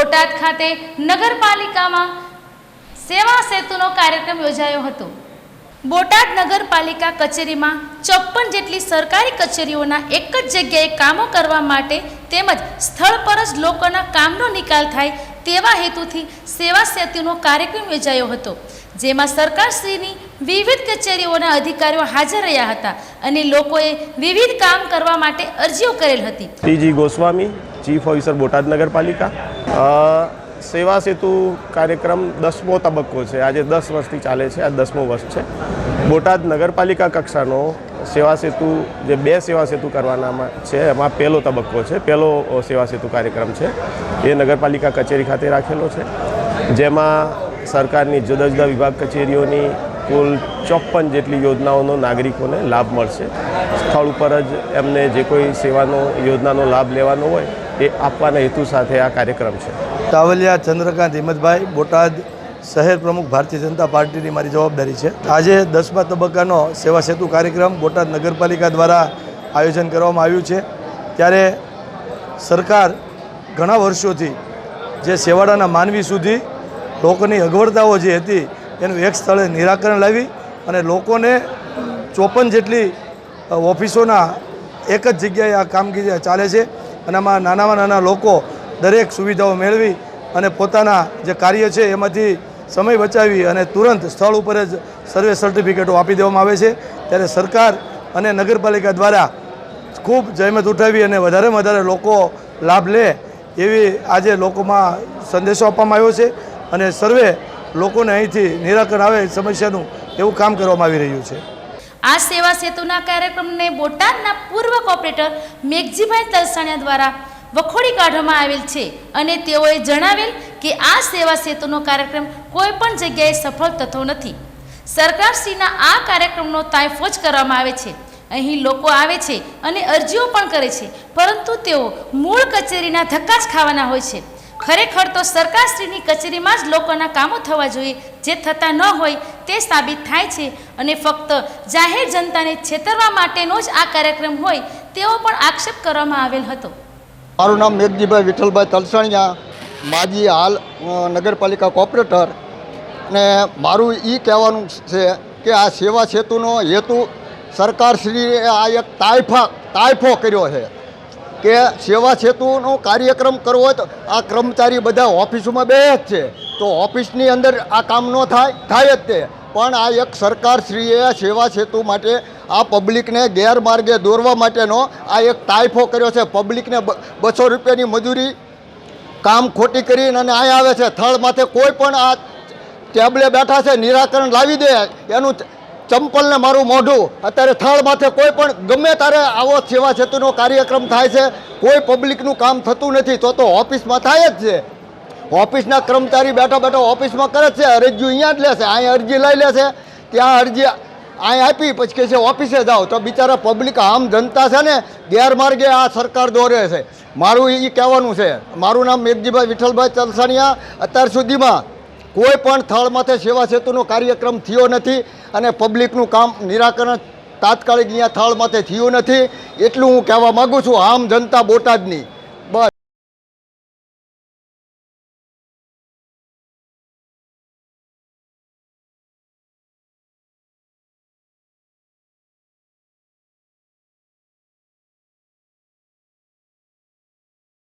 બોટાદ ખાતે નગરપાલિકામાં સેવા સેતુનો કાર્યક્રમ યોજાયો હતો। બોટાદ નગરપાલિકા કચેરીમાં 54 જેટલી સરકારી કચેરીઓના એક જ જગ્યાએ કામો કરવા માટે તેમજ સ્થળ પર જ લોકોના કામનો નિકાલ થાય તેવા હેતુથી સેવા સેતુનો કાર્યક્રમ યોજાયો હતો, જેમાં સરકારશ્રીની વિવિધ કચેરીઓના અધિકારીઓ હાજર રહ્યા હતા અને લોકોએ વિવિધ કામ કરવા માટે અરજીઓ કરેલ હતી। TG Goswami, chief officer Botad નગરપાલિકા। સેવા સેતુ કાર્યક્રમ 10મો તબક્કો છે। આજે 10 વર્ષથી ચાલે છે, આ 10મું વર્ષ છે। બોટાદ નગરપાલિકા કક્ષાનો સેવા સેતુ જે 2 સેવા સેતુ કરવાના છે એમાં પહેલો તબક્કો છે, પહેલો સેવા સેતુ કાર્યક્રમ છે એ નગરપાલિકા કચેરી ખાતે રાખેલો છે, જેમાં સરકારની જુદા જુદા વિભાગ કચેરીઓની કુલ 54 જેટલી યોજનાઓનો નાગરિકોને લાભ મળશે। સ્થળ ઉપર જ એમને જે કોઈ સેવાનો યોજનાનો લાભ લેવાનો હોય એ આપવાના હેતુ સાથે આ કાર્યક્રમ છે। તાવલિયા ચંદ્રકાંત હિંમતભાઈ, બોટાદ શહેર પ્રમુખ, ભારતીય જનતા પાર્ટીની મારી જવાબદારી છે। આજે 10મા તબક્કાનો સેવા સેતુ કાર્યક્રમ બોટાદ નગરપાલિકા દ્વારા આયોજન કરવામાં આવ્યું છે। ત્યારે સરકાર ઘણા વર્ષોથી જે છેવાડાના માનવી સુધી લોકોની અગવડતાઓ જે હતી એનું એક સ્થળે નિરાકરણ લાવી અને લોકોને 54 જેટલી ઓફિસોના એક જ જગ્યાએ આ કામગીરી ચાલે છે અને આમાં નાનામાં નાના લોકો દરેક સુવિધાઓ મેળવી અને પોતાના જે કાર્ય છે એમાંથી સમય બચાવી અને તુરંત સ્થળ ઉપર જ સર્વે સર્ટિફિકેટો આપી દેવામાં આવે છે। ત્યારે સરકાર અને નગરપાલિકા દ્વારા ખૂબ જહેમત ઉઠાવી અને વધારેમાં વધારે લોકો લાભ લે એવી આજે લોકોમાં સંદેશો આપવામાં આવ્યો છે અને સર્વે લોકોને અહીંથી નિરાકરણ આવે સમસ્યાનું એવું કામ કરવામાં આવી રહ્યું છે। આ સેવા સેતુના કાર્યક્રમને બોટાદના પૂર્વ કોર્પોરેટર મેઘજીભાઈ તલસાણિયા દ્વારા વખોડી કાઢવામાં આવેલ છે અને તેઓએ જણાવેલ કે આ સેવા સેતુનો કાર્યક્રમ કોઈ પણ જગ્યાએ સફળ થતો નથી। સરકારશ્રીના આ કાર્યક્રમનો તાયફો જ કરવામાં આવે છે। અહીં લોકો આવે છે અને અરજીઓ પણ કરે છે, પરંતુ તેઓ મૂળ કચેરીના ધક્કા જ ખાવાના હોય છે। ખરેખર તો સરકારશ્રીની કચેરીમાં જ લોકોના કામો થવા જોઈએ, જે થતા ન હોય તે સાબિત થાય છે અને ફક્ત જાહેર જનતાને છેતરવા માટેનો જ આ કાર્યક્રમ હોય તેવો પણ આક્ષેપ કરવામાં આવેલ હતો। મારું નામ મેઘજીભાઈ વિઠ્ઠલભાઈ તલસાણિયા, માજી હાલ નગરપાલિકા કોર્પોરેટર, અને મારું એ કહેવાનું છે કે આ સેવા સેતુનો હેતુ સરકારશ્રીએ આ એક તાયફો કર્યો છે કે સેવા સેતુનો કાર્યક્રમ કરવો હોય તો આ કર્મચારી બધા ઓફિસોમાં બે જ છે, તો ઓફિસની અંદર આ કામ ન થાય જ તે, પણ આ એક સરકારશ્રીએ સેવા સેતુ માટે આ પબ્લિકને ગેરમાર્ગે દોરવા માટેનો આ એક તાયફો કર્યો છે। પબ્લિકને 200 રૂપિયાની મજૂરી કામ ખોટી કરીને અને અહીંયા આવે છે, થળ માથે કોઈ પણ આ ટેબલે બેઠા છે નિરાકરણ લાવી દે એનું ચંપલને મારું મોઢું। અત્યારે થળ માથે કોઈ પણ ગમે ત્યારે આવો સેવા સેતુનો કાર્યક્રમ થાય છે, કોઈ પબ્લિકનું કામ થતું નથી, તો ઓફિસમાં થાય જ છે। ઓફિસના કર્મચારી બેઠા બેઠા ઓફિસમાં કરે છે, અરજી અહીંયા જ લે છે, અહીંયા અરજી લઈ લે છે, ત્યાં અરજી અહીં આપી પછી કહે છે ઓફિસે જાઓ, તો બિચારા પબ્લિક આમ જનતા છે ને ગેરમાર્ગે આ સરકાર દોરે છે। મારું એ કહેવાનું છે। મારું નામ મેઘજીભાઈ વિઠ્ઠલભાઈ તલસાણિયા। અત્યાર સુધીમાં કોઈ પણ થળ માથે સેવા સેતુનો કાર્યક્રમ થયો નથી અને પબ્લિકનું કામ નિરાકરણ તાત્કાલિક અહીંયા થળ માથે થયું નથી, એટલું હું કહેવા માગું છું આમ જનતા બોટાદની।